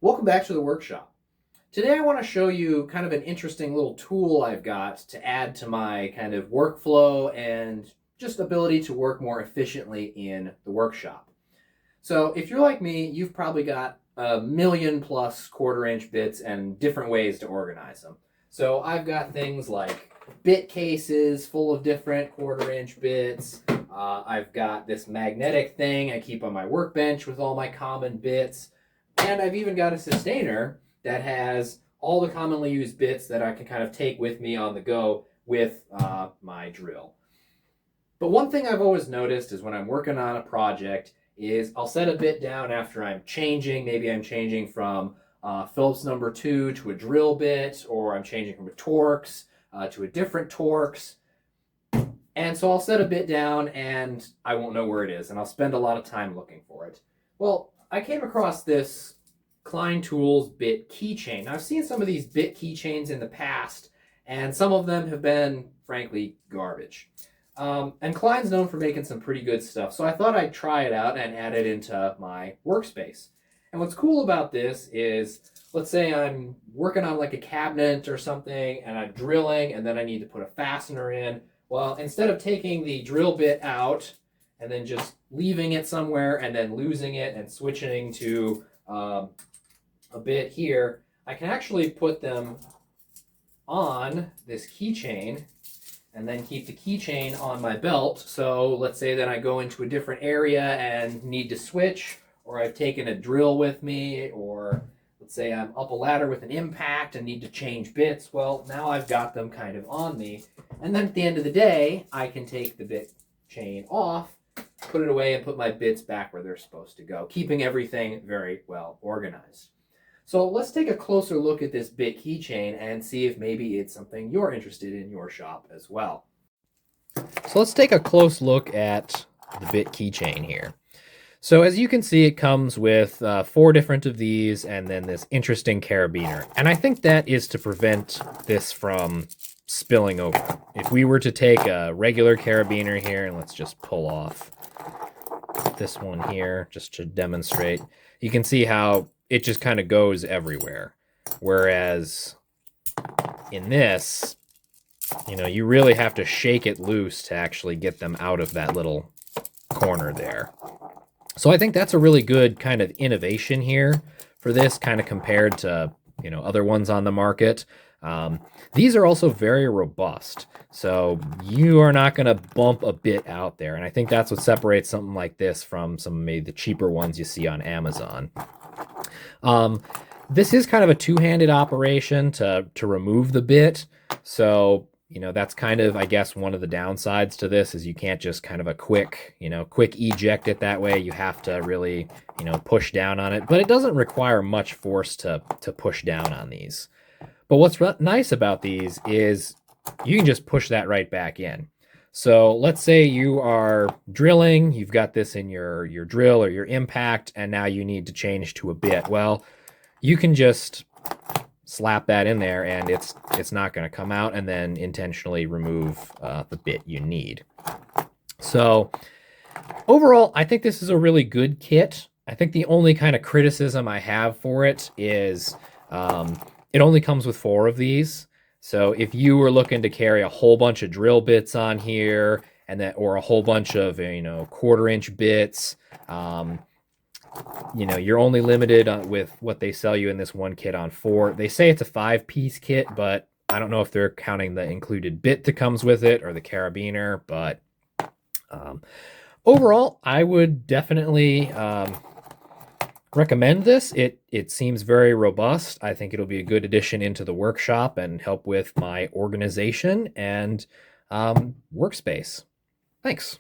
Welcome back to the workshop. Today I want to show you kind of an interesting little tool I've got to add to my kind of workflow and just ability to work more efficiently in the workshop. So if you're like me, you've probably got a million plus quarter-inch bits and different ways to organize them. So I've got things like bit cases full of different quarter-inch bits. I've got this magnetic thing I keep on my workbench with all my common bits. And I've even got a sustainer that has all the commonly used bits that I can kind of take with me on the go with my drill. But one thing I've always noticed is when I'm working on a project is I'll set a bit down after I'm changing. Maybe I'm changing from Phillips number 2 to a drill bit, or I'm changing from a Torx to a different Torx. And so I'll set a bit down and I won't know where it is, and I'll spend a lot of time looking for it. Well, I came across this Klein Tools bit keychain. Now, I've seen some of these bit keychains in the past, and some of them have been, frankly, garbage. And Klein's known for making some pretty good stuff, so I thought I'd try it out and add it into my workspace. And what's cool about this is, let's say I'm working on like a cabinet or something, and I'm drilling, and then I need to put a fastener in. Well, instead of taking the drill bit out and then just leaving it somewhere and then losing it and switching to a bit here, I can actually put them on this keychain and then keep the keychain on my belt. So let's say that I go into a different area and need to switch, or I've taken a drill with me, or let's say I'm up a ladder with an impact and need to change bits. Well, now I've got them kind of on me. And then at the end of the day, I can take the bit chain off, put it away, and put my bits back where they're supposed to go, keeping everything very well organized. So let's take a closer look at this bit keychain and see if maybe it's something you're interested in your shop as well. So let's take a close look at the bit keychain here. So as you can see, it comes with 4 different of these and then this interesting carabiner. And I think that is to prevent this from spilling over. If we were to take a regular carabiner here, and let's just pull off this one here just to demonstrate, you can see how it just kind of goes everywhere. Whereas in this, you really have to shake it loose to actually get them out of that little corner there. So I think that's a really good kind of innovation here for this, kind of compared to, other ones on the market. These are also very robust, so you are not going to bump a bit out there. And I think that's what separates something like this from some maybe the cheaper ones you see on Amazon. This is kind of a two-handed operation to remove the bit. So, that's kind of, I guess, one of the downsides to this is you can't just kind of a quick eject it that way. You have to really, push down on it. But it doesn't require much force to push down on these. But what's nice about these is you can just push that right back in. So let's say you are drilling, you've got this in your drill or your impact, and now you need to change to a bit. Well, you can just slap that in there and it's not going to come out, and then intentionally remove the bit you need. So overall, I think this is a really good kit. I think the only kind of criticism I have for it is it only comes with 4 of these. So if you were looking to carry a whole bunch of drill bits on here, or a whole bunch of quarter-inch bits, you're only limited with what they sell you in this one kit on 4. They say it's a 5-piece kit, but I don't know if they're counting the included bit that comes with it or the carabiner. But overall, I would definitely recommend this. It seems very robust. I think it'll be a good addition into the workshop and help with my organization and workspace. Thanks.